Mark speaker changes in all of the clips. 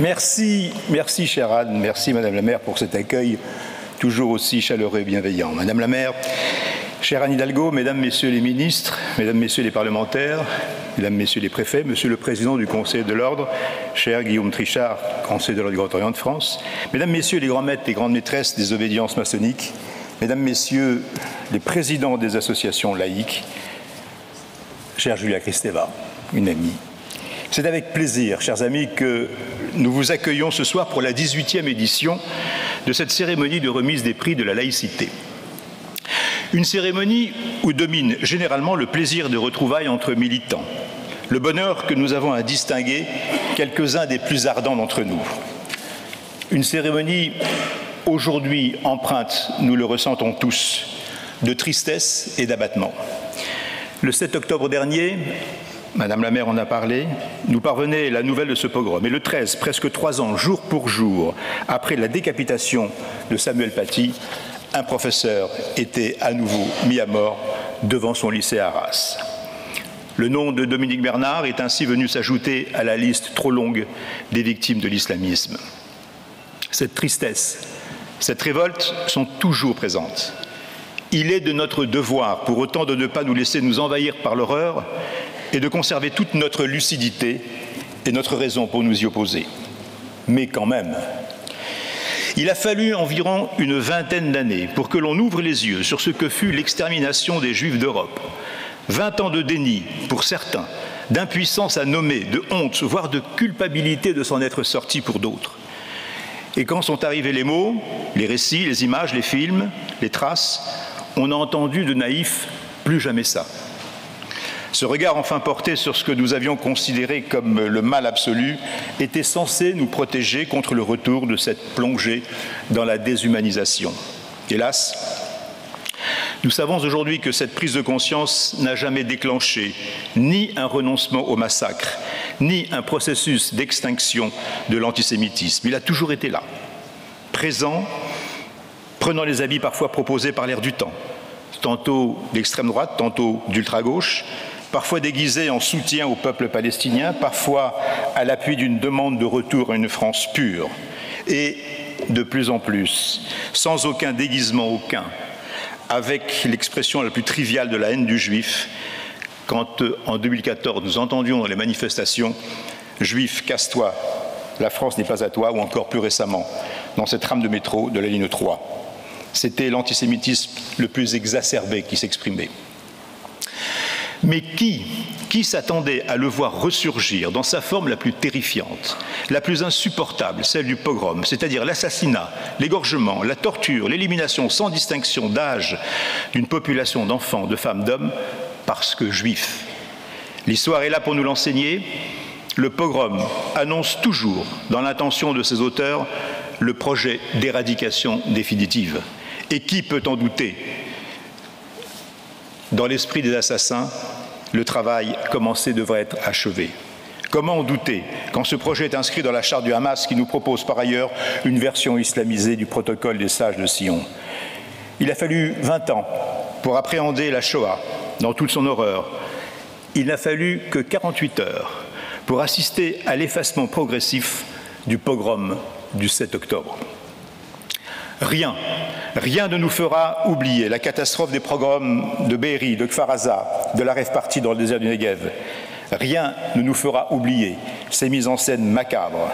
Speaker 1: Merci chère Anne, merci Madame la maire pour cet accueil toujours aussi chaleureux et bienveillant. Madame la maire, chère Anne Hidalgo, Mesdames, Messieurs les ministres, Mesdames, Messieurs les parlementaires, Mesdames, Messieurs les préfets, Monsieur le Président du Conseil de l'Ordre, cher Guillaume Trichard, Conseil de l'Ordre du Grand Orient de France, Mesdames, Messieurs les grands maîtres et grandes maîtresses des obédiences maçonniques, Mesdames, Messieurs les présidents des associations laïques, chère Julia Kristeva, une amie. C'est avec plaisir, chers amis, que nous vous accueillons ce soir pour la 18e édition de cette cérémonie de remise des prix de la laïcité. Une cérémonie où domine généralement le plaisir de retrouvailles entre militants, le bonheur que nous avons à distinguer quelques-uns des plus ardents d'entre nous. Une cérémonie aujourd'hui empreinte, nous le ressentons tous, de tristesse et d'abattement. Le 7 octobre dernier, Madame la maire en a parlé, nous parvenait la nouvelle de ce pogrom. Et le 13, presque 3 ans, jour pour jour, après la décapitation de Samuel Paty, un professeur était à nouveau mis à mort devant son lycée à Arras. Le nom de Dominique Bernard est ainsi venu s'ajouter à la liste trop longue des victimes de l'islamisme. Cette tristesse, cette révolte sont toujours présentes. Il est de notre devoir, pour autant, de ne pas nous laisser nous envahir par l'horreur et de conserver toute notre lucidité et notre raison pour nous y opposer. Mais quand même, il a fallu environ une vingtaine d'années pour que l'on ouvre les yeux sur ce que fut l'extermination des Juifs d'Europe. 20 ans de déni pour certains, d'impuissance à nommer, de honte, voire de culpabilité de s'en être sortis pour d'autres. Et quand sont arrivés les mots, les récits, les images, les films, les traces, on a entendu de naïfs « plus jamais ça ». Ce regard enfin porté sur ce que nous avions considéré comme le mal absolu était censé nous protéger contre le retour de cette plongée dans la déshumanisation. Hélas, nous savons aujourd'hui que cette prise de conscience n'a jamais déclenché ni un renoncement au massacre, ni un processus d'extinction de l'antisémitisme. Il a toujours été là, présent, prenant les habits parfois proposés par l'air du temps, tantôt d'extrême droite, tantôt d'ultra-gauche, parfois déguisé en soutien au peuple palestinien, parfois à l'appui d'une demande de retour à une France pure, et de plus en plus, sans aucun déguisement aucun, avec l'expression la plus triviale de la haine du juif, quand en 2014 nous entendions dans les manifestations « Juif, casse-toi, la France n'est pas à toi » ou encore plus récemment dans cette rame de métro de la ligne 3. C'était l'antisémitisme le plus exacerbé qui s'exprimait. Mais qui s'attendait à le voir ressurgir dans sa forme la plus terrifiante, la plus insupportable, celle du pogrom, c'est-à-dire l'assassinat, l'égorgement, la torture, l'élimination sans distinction d'âge d'une population d'enfants, de femmes, d'hommes, parce que juifs. L'histoire est là pour nous l'enseigner. Le pogrom annonce toujours, dans l'intention de ses auteurs, le projet d'éradication définitive. Et qui peut en douter ? Dans l'esprit des assassins, le travail commencé devrait être achevé. Comment en douter quand ce projet est inscrit dans la charte du Hamas qui nous propose par ailleurs une version islamisée du protocole des sages de Sion? Il a fallu 20 ans pour appréhender la Shoah dans toute son horreur. Il n'a fallu que 48 heures pour assister à l'effacement progressif du pogrom du 7 octobre. Rien ne nous fera oublier la catastrophe des pogroms de Be'eri, de Kfar Aza, de la rave party dans le désert du Negev. Rien ne nous fera oublier ces mises en scène macabres.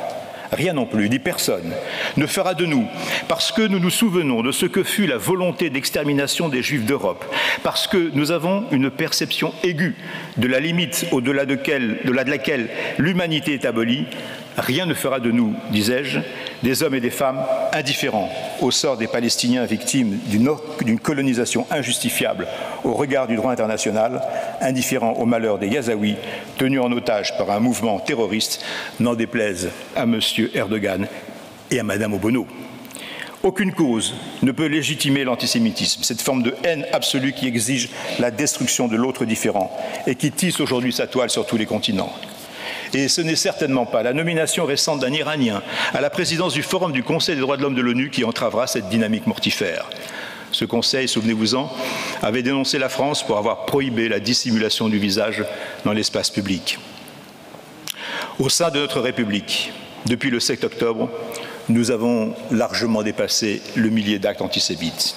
Speaker 1: Rien non plus, ni personne, ne fera de nous, parce que nous nous souvenons de ce que fut la volonté d'extermination des Juifs d'Europe, parce que nous avons une perception aiguë de la limite au-delà de laquelle l'humanité est abolie, rien ne fera de nous, disais-je, des hommes et des femmes indifférents au sort des Palestiniens victimes d'une colonisation injustifiable au regard du droit international, indifférents au malheur des Gazaouis tenus en otage par un mouvement terroriste, n'en déplaise à M. Erdogan et à Mme Obono. Aucune cause ne peut légitimer l'antisémitisme, cette forme de haine absolue qui exige la destruction de l'autre différent et qui tisse aujourd'hui sa toile sur tous les continents. Et ce n'est certainement pas la nomination récente d'un Iranien à la présidence du Forum du Conseil des droits de l'homme de l'ONU qui entravera cette dynamique mortifère. Ce Conseil, souvenez-vous-en, avait dénoncé la France pour avoir prohibé la dissimulation du visage dans l'espace public. Au sein de notre République, Depuis le 7 octobre, nous avons largement dépassé le millier d'actes antisémites.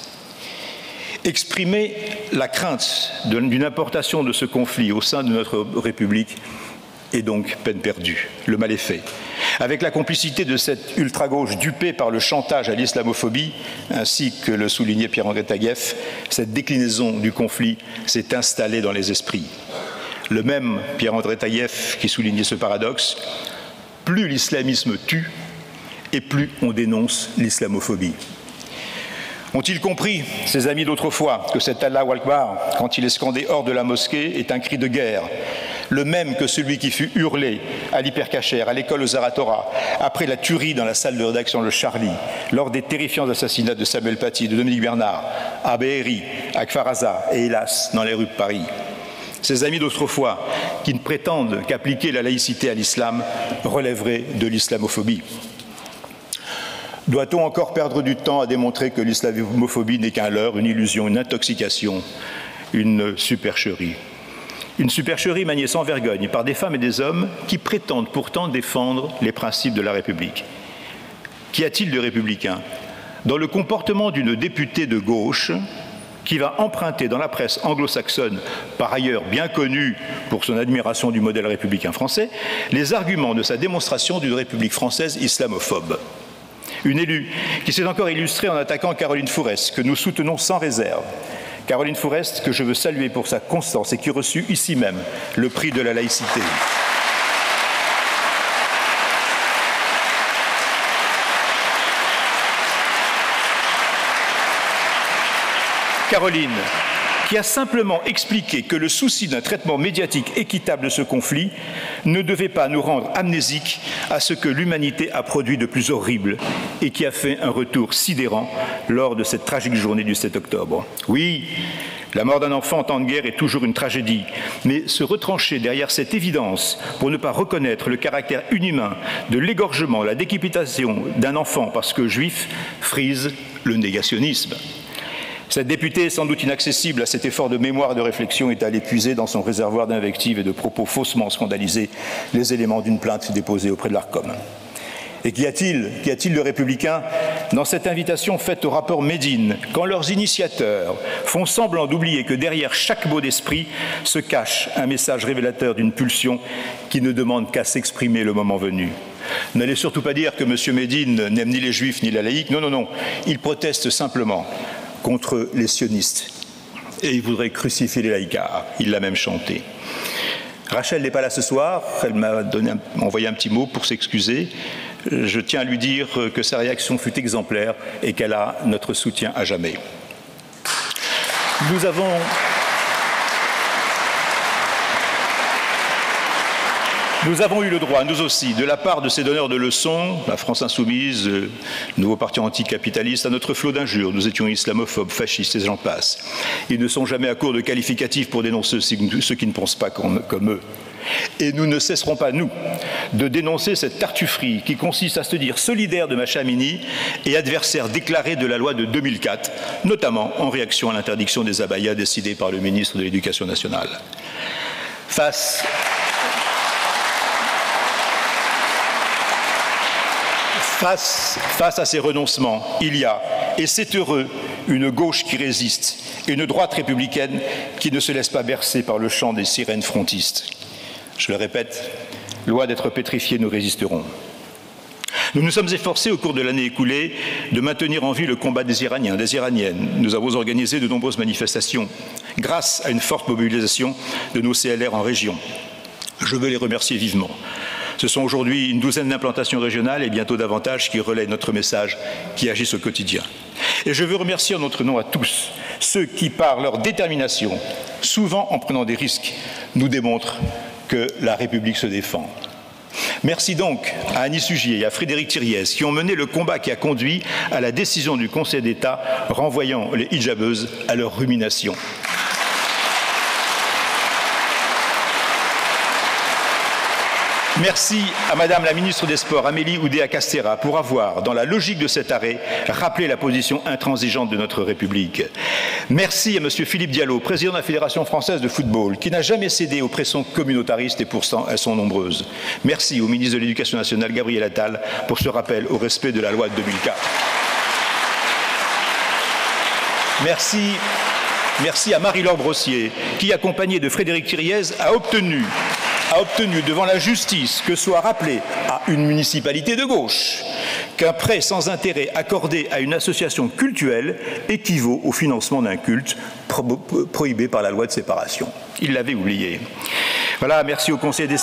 Speaker 1: Exprimer la crainte d'une importation de ce conflit au sein de notre République est donc peine perdue. Le mal est fait. Avec la complicité de cette ultra-gauche dupée par le chantage à l'islamophobie, ainsi que le soulignait Pierre-André Taguieff, cette déclinaison du conflit s'est installée dans les esprits. Le même Pierre-André Taguieff qui soulignait ce paradoxe, plus l'islamisme tue et plus on dénonce l'islamophobie. Ont-ils compris, ces amis d'autrefois, que cet Allahu Akbar, quand il est scandé hors de la mosquée, est un cri de guerre, le même que celui qui fut hurlé à l'Hypercacher, à l'école Zaratora, après la tuerie dans la salle de rédaction de Charlie, lors des terrifiants assassinats de Samuel Paty, de Dominique Bernard, à Behéry, à Kfaraza et hélas dans les rues de Paris. Ces amis d'autrefois qui ne prétendent qu'appliquer la laïcité à l'islam relèverait de l'islamophobie. Doit-on encore perdre du temps à démontrer que l'islamophobie n'est qu'un leurre, une illusion, une intoxication, une supercherie? Une supercherie maniée sans vergogne par des femmes et des hommes qui prétendent pourtant défendre les principes de la République. Qu'y a-t-il de républicain dans le comportement d'une députée de gauche qui va emprunter dans la presse anglo-saxonne, par ailleurs bien connue pour son admiration du modèle républicain français, les arguments de sa démonstration d'une République française islamophobe? Une élue qui s'est encore illustrée en attaquant Caroline Fourest, que nous soutenons sans réserve. Caroline Fourest, que je veux saluer pour sa constance et qui reçut ici même le prix de la laïcité. Caroline, qui a simplement expliqué que le souci d'un traitement médiatique équitable de ce conflit ne devait pas nous rendre amnésiques à ce que l'humanité a produit de plus horrible et qui a fait un retour sidérant lors de cette tragique journée du 7 octobre. Oui, la mort d'un enfant en temps de guerre est toujours une tragédie, mais se retrancher derrière cette évidence pour ne pas reconnaître le caractère inhumain de l'égorgement, la décapitation d'un enfant parce que juif frise le négationnisme. Cette députée, sans doute inaccessible à cet effort de mémoire et de réflexion, est allée puiser dans son réservoir d'invectives et de propos faussement scandalisés les éléments d'une plainte déposée auprès de l'Arcom. Et qu'y a-t-il de républicain dans cette invitation faite au rapport Médine, quand leurs initiateurs font semblant d'oublier que derrière chaque mot d'esprit se cache un message révélateur d'une pulsion qui ne demande qu'à s'exprimer le moment venu? N'allez surtout pas dire que M. Médine n'aime ni les juifs ni la laïque. Non, non, non. Il proteste simplement contre les sionistes. Et il voudrait crucifier les laïcards. Il l'a même chanté. Rachel n'est pas là ce soir. Elle m'a envoyé un petit mot pour s'excuser. Je tiens à lui dire que sa réaction fut exemplaire et qu'elle a notre soutien à jamais. Nous avons eu le droit, nous aussi, de la part de ces donneurs de leçons, la France Insoumise, le nouveau parti anticapitaliste, à notre flot d'injures. Nous étions islamophobes, fascistes et j'en passe. Ils ne sont jamais à court de qualificatifs pour dénoncer ceux qui ne pensent pas comme eux. Et nous ne cesserons pas, nous, de dénoncer cette tartufferie qui consiste à se dire solidaire de Mahsa Amini et adversaire déclaré de la loi de 2004, notamment en réaction à l'interdiction des abayas décidée par le ministre de l'Éducation nationale. Face à ces renoncements, il y a, et c'est heureux, une gauche qui résiste et une droite républicaine qui ne se laisse pas bercer par le chant des sirènes frontistes. Je le répète, loin d'être pétrifiés, nous résisterons. Nous nous sommes efforcés au cours de l'année écoulée de maintenir en vie le combat des Iraniens, des Iraniennes. Nous avons organisé de nombreuses manifestations grâce à une forte mobilisation de nos CLR en région. Je veux les remercier vivement. Ce sont aujourd'hui une douzaine d'implantations régionales et bientôt davantage qui relaient notre message, qui agissent au quotidien. Et je veux remercier en notre nom à tous ceux qui, par leur détermination, souvent en prenant des risques, nous démontrent que la République se défend. Merci donc à Annie Sugier et à Frédéric Thiriez qui ont mené le combat qui a conduit à la décision du Conseil d'État renvoyant les hijabeuses à leur rumination. Merci à Madame la ministre des Sports, Amélie Oudéa-Castéra, pour avoir, dans la logique de cet arrêt, rappelé la position intransigeante de notre République. Merci à M. Philippe Diallo, président de la Fédération française de football, qui n'a jamais cédé aux pressions communautaristes et pourtant elles sont nombreuses. Merci au ministre de l'Éducation nationale, Gabriel Attal, pour ce rappel au respect de la loi de 2004. Merci à Marie-Laure Brossier, qui, accompagnée de Frédéric Thiriez, a obtenu devant la justice que soit rappelé à une municipalité de gauche qu'un prêt sans intérêt accordé à une association cultuelle équivaut au financement d'un culte prohibé par la loi de séparation. Il l'avait oublié. Voilà, merci au Conseil des...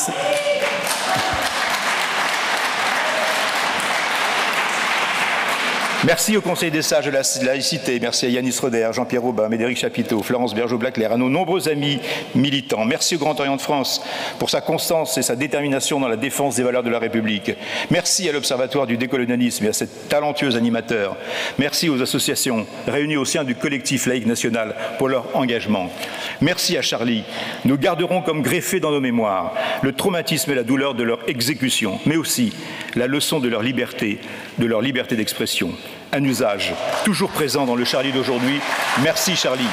Speaker 1: Merci au Conseil des sages de la laïcité, merci à Yanis Roder, Jean-Pierre Aubin, Médéric Chapiteau, Florence Bergeau-Blaclair, à nos nombreux amis militants. Merci au Grand Orient de France pour sa constance et sa détermination dans la défense des valeurs de la République. Merci à l'Observatoire du décolonialisme et à ses talentueux animateurs. Merci aux associations réunies au sein du collectif laïque national pour leur engagement. Merci à Charlie. Nous garderons comme greffé dans nos mémoires le traumatisme et la douleur de leur exécution, mais aussi la leçon de leur liberté d'expression. Un usage toujours présent dans le Charlie d'aujourd'hui. Merci Charlie.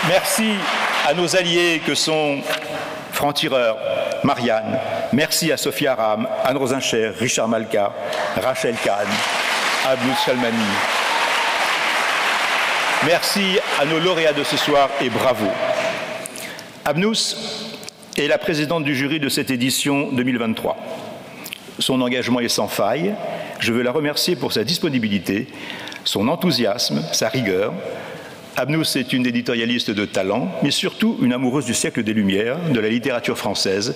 Speaker 1: Merci à nos alliés que sont Franc-Tireur, Marianne. Merci à Sophia Aram, Anne Rosincher, Richard Malka, Rachel Kahn, Abdou Chalmani. Merci à nos lauréats de ce soir et bravo. Abnous est la présidente du jury de cette édition 2023. Son engagement est sans faille. Je veux la remercier pour sa disponibilité, son enthousiasme, sa rigueur. Abnous est une éditorialiste de talent, mais surtout une amoureuse du siècle des Lumières, de la littérature française,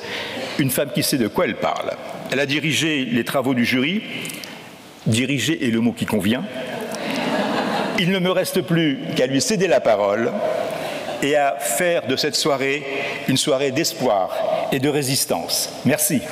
Speaker 1: une femme qui sait de quoi elle parle. Elle a dirigé les travaux du jury. Diriger est le mot qui convient. Il ne me reste plus qu'à lui céder la parole et à faire de cette soirée une soirée d'espoir et de résistance. Merci.